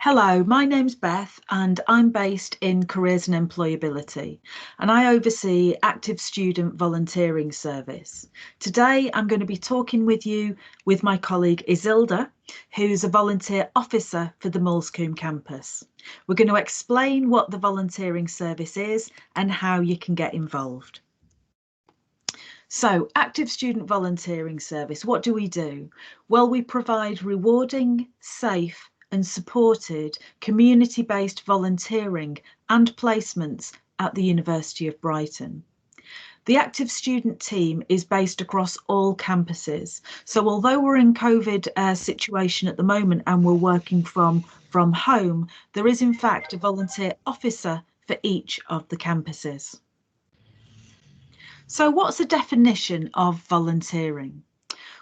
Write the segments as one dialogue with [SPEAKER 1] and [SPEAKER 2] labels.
[SPEAKER 1] Hello, my name's Beth and I'm based in Careers and Employability and I oversee Active Student Volunteering Service. Today I'm going to be talking with you with my colleague Isilda, who's a volunteer officer for the Moulsecoomb campus. We're going to explain what the volunteering service is and how you can get involved. So, Active Student Volunteering Service, what do we do? Well, we provide rewarding, safe and supported community-based volunteering and placements at the University of Brighton. The Active Student team is based across all campuses. So although we're in COVID situation at the moment and we're working from home, there is in fact a volunteer officer for each of the campuses. So what's the definition of volunteering?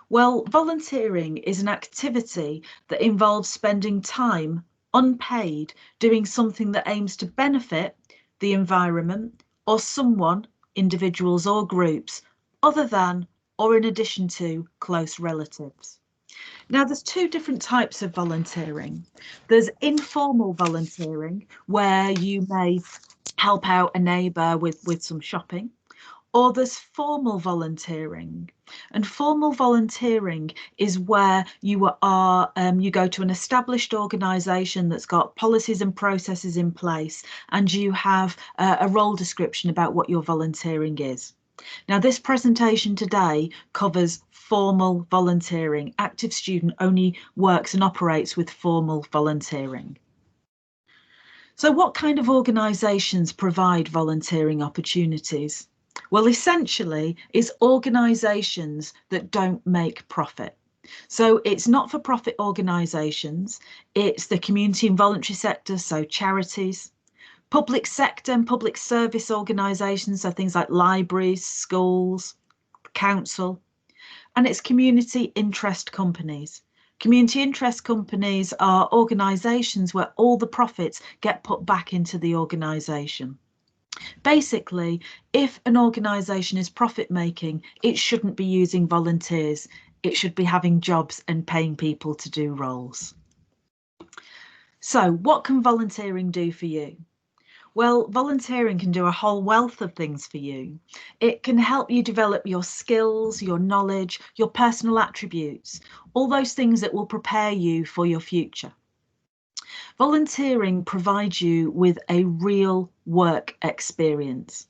[SPEAKER 1] Well, volunteering is an activity that involves spending time unpaid doing something that aims to benefit the environment or someone, individuals or groups, other than or in addition to close relatives. Now, there's two different types of volunteering. There's informal volunteering, where you may help out a neighbour with some shopping. Or there's formal volunteering, and formal volunteering is where you go to an established organisation that's got policies and processes in place, and you have a role description about what your volunteering is. Now, this presentation today covers formal volunteering. Active Student only works and operates with formal volunteering. So what kind of organisations provide volunteering opportunities? Well, essentially, it's organisations that don't make profit. So it's not-for-profit organisations, it's the community and voluntary sector, so charities, public sector and public service organisations, so things like libraries, schools, council, and it's community interest companies. Community interest companies are organisations where all the profits get put back into the organisation. Basically, if an organisation is profit making, it shouldn't be using volunteers. It should be having jobs and paying people to do roles. So what can volunteering do for you? Well, volunteering can do a whole wealth of things for you. It can help you develop your skills, your knowledge, your personal attributes, all those things that will prepare you for your future. Volunteering provides you with a real work experience.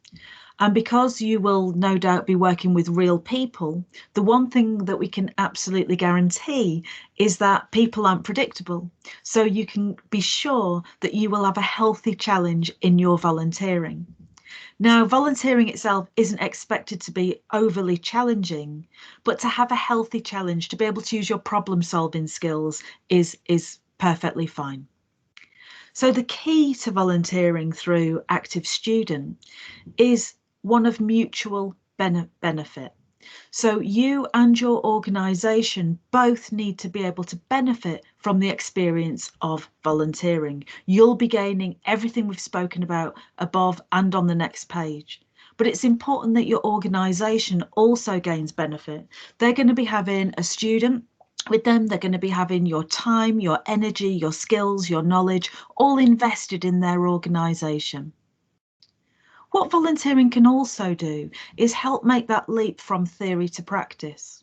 [SPEAKER 1] And because you will no doubt be working with real people, the one thing that we can absolutely guarantee is that people aren't predictable. So you can be sure that you will have a healthy challenge in your volunteering. Now, volunteering itself isn't expected to be overly challenging, but to have a healthy challenge, to be able to use your problem solving skills is perfectly fine. So the key to volunteering through Active Student is one of mutual benefit. So you and your organisation both need to be able to benefit from the experience of volunteering. You'll be gaining everything we've spoken about above and on the next page. But it's important that your organisation also gains benefit. They're going to be having a student with them, they're going to be having your time, your energy, your skills, your knowledge, all invested in their organisation. What volunteering can also do is help make that leap from theory to practice.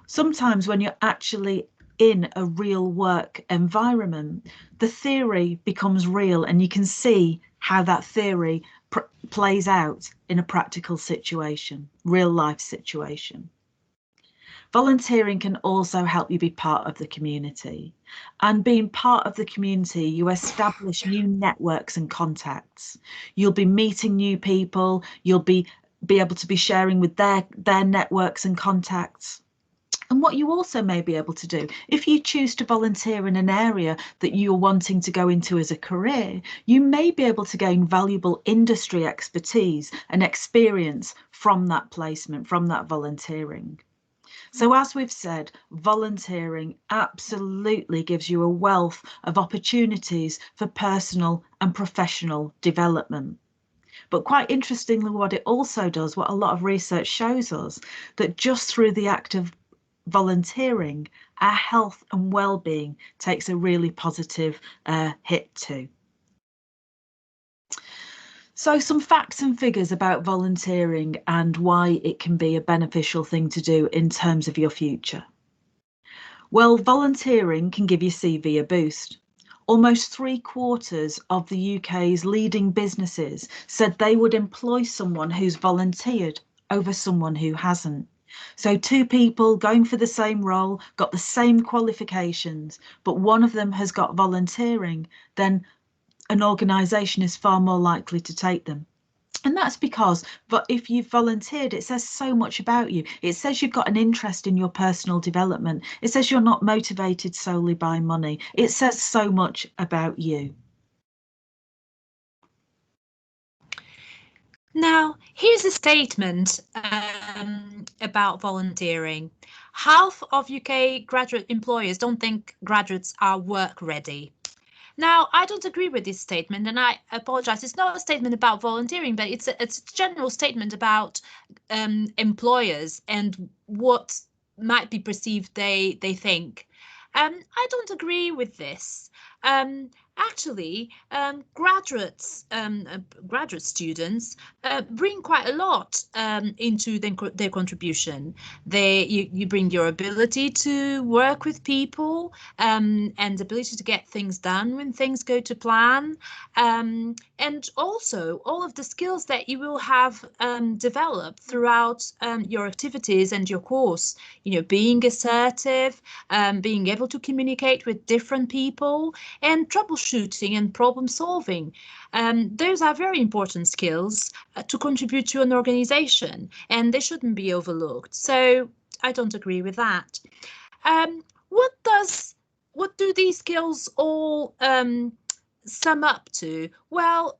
[SPEAKER 1] Sometimes when you're actually in a real work environment, the theory becomes real and you can see how that theory plays out in a practical situation, real life situation. Volunteering can also help you be part of the community. And being part of the community, you establish new networks and contacts. You'll be meeting new people, you'll be able to be sharing with their networks and contacts. And what you also may be able to do, if you choose to volunteer in an area that you're wanting to go into as a career, you may be able to gain valuable industry expertise and experience from that placement, from that volunteering. So as we've said, volunteering absolutely gives you a wealth of opportunities for personal and professional development. But quite interestingly, what it also does, what a lot of research shows us, that just through the act of volunteering, our health and well-being takes a really positive hit too. So some facts and figures about volunteering and why it can be a beneficial thing to do in terms of your future. Well, volunteering can give your CV a boost. Almost 3/4 of the UK's leading businesses said they would employ someone who's volunteered over someone who hasn't. So two people going for the same role, got the same qualifications, but one of them has got volunteering, then an organisation is far more likely to take them. And that's because, but if you've volunteered, it says so much about you. It says you've got an interest in your personal development. It says you're not motivated solely by money. It says so much about you.
[SPEAKER 2] Now, here's a statement about volunteering. Half of UK graduate employers don't think graduates are work ready. Now, I don't agree with this statement, and I apologize. It's not a statement about volunteering, but it's a general statement about employers and what might be perceived they think. I don't agree with this. Actually, graduate students bring quite a lot into their contribution. You bring your ability to work with people and ability to get things done when things go to plan, and also all of the skills that you will have developed throughout your activities and your course. You know, being assertive, being able to communicate with different people, and troubleshooting and problem solving. Those are very important skills to contribute to an organization, and they shouldn't be overlooked. So I don't agree with that. What do these skills all sum up to? Well,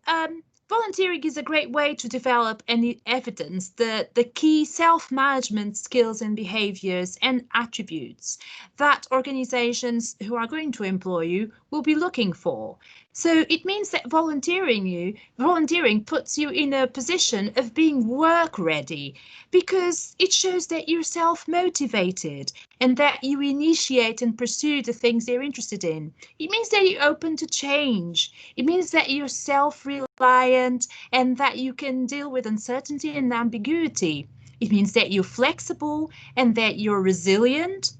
[SPEAKER 2] volunteering is a great way to develop and evidence the key self-management skills and behaviors and attributes that organizations who are going to employ you will be looking for. So it means that volunteering puts you in a position of being work ready, because it shows that you're self-motivated and that you initiate and pursue the things they're interested in. It means that you're open to change. It means that you're self-reliant and that you can deal with uncertainty and ambiguity. It means that you're flexible and that you're resilient.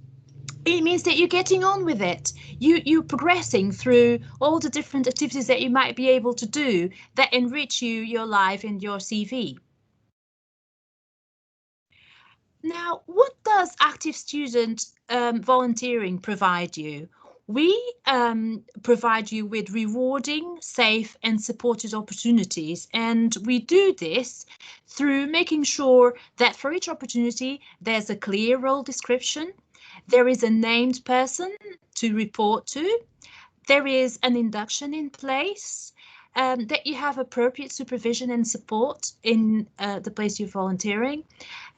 [SPEAKER 2] It means that you're getting on with it. You're progressing through all the different activities that you might be able to do that enrich your life and your CV. Now, what does active student volunteering provide you? We provide you with rewarding, safe and supported opportunities, and we do this through making sure that for each opportunity there's a clear role description, there is a named person to report to, there is an induction in place, that you have appropriate supervision and support in the place you're volunteering,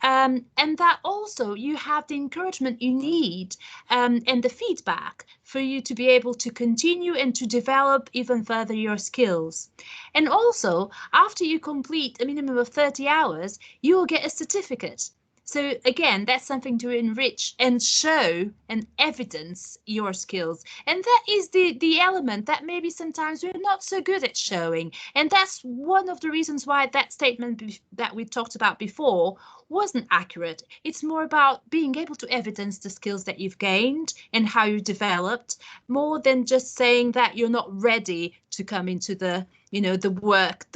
[SPEAKER 2] and that also you have the encouragement you need and the feedback for you to be able to continue and to develop even further your skills. And also, after you complete a minimum of 30 hours, you will get a certificate. So again, that's something to enrich and show and evidence your skills. And that is the element that maybe sometimes we're not so good at showing. And that's one of the reasons why that statement that we talked about before wasn't accurate. It's more about being able to evidence the skills that you've gained and how you developed, more than just saying that you're not ready to come into the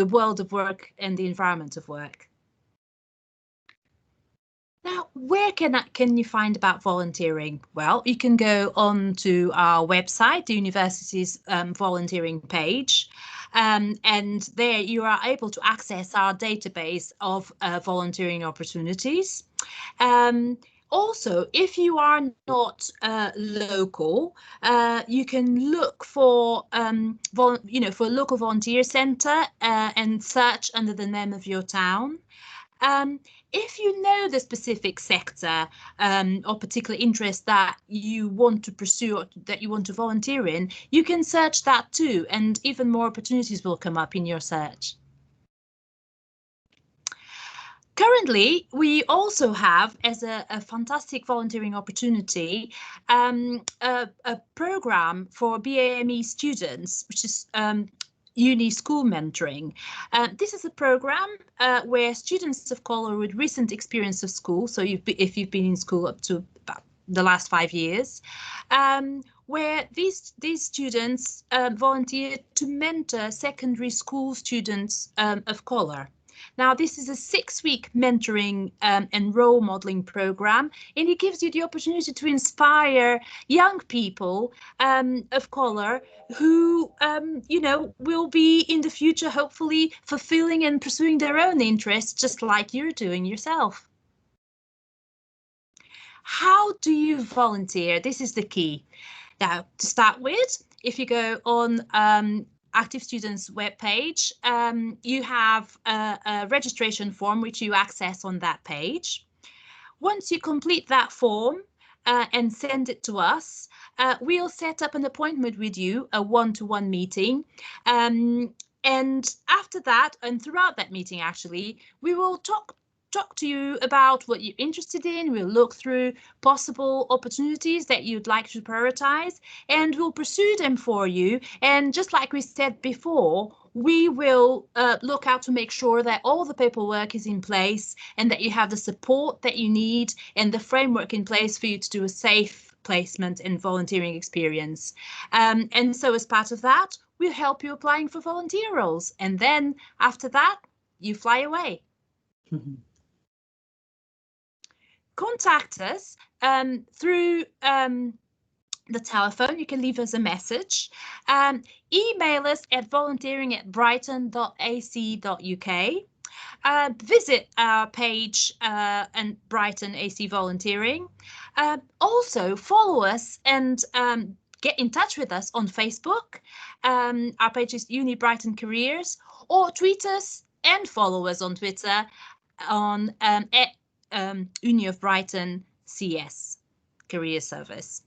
[SPEAKER 2] world of work and the environment of work. Now, where can you find about volunteering? Well, you can go on to our website, the university's volunteering page, and there you are able to access our database of volunteering opportunities. Also, if you are not local, you can look for for a local volunteer centre and search under the name of your town. If you know the specific sector or particular interest that you want to pursue or that you want to volunteer in, you can search that too, and even more opportunities will come up in your search. Currently, we also have, as a fantastic volunteering opportunity, a program for BAME students, which is uni school mentoring. This is a program where students of color with recent experience of school, so if you've been in school up to about the last 5 years, where these students volunteer to mentor secondary school students of color. Now, this is a 6-week mentoring and role modeling program, and it gives you the opportunity to inspire young people of color who, you know, will be in the future, hopefully fulfilling and pursuing their own interests, just like you're doing yourself. How do you volunteer? This is the key. Now, to start with, if you go on Active Students webpage, you have a registration form which you access on that page. Once you complete that form and send it to us, we'll set up an appointment with you, a one-to-one meeting. And after that, and throughout that meeting, actually, we will talk to you about what you're interested in. We'll look through possible opportunities that you'd like to prioritize, and we'll pursue them for you. And just like we said before, we will look out to make sure that all the paperwork is in place and that you have the support that you need and the framework in place for you to do a safe placement and volunteering experience. And so as part of that, we'll help you applying for volunteer roles. And then after that, you fly away. Contact us through the telephone. You can leave us a message. Email us at volunteering@brighton.ac.uk. Visit our page and Brighton AC Volunteering. Also follow us and get in touch with us on Facebook. Our page is Uni Brighton Careers, or tweet us and follow us on Twitter on at Uni of Brighton CS Career Service.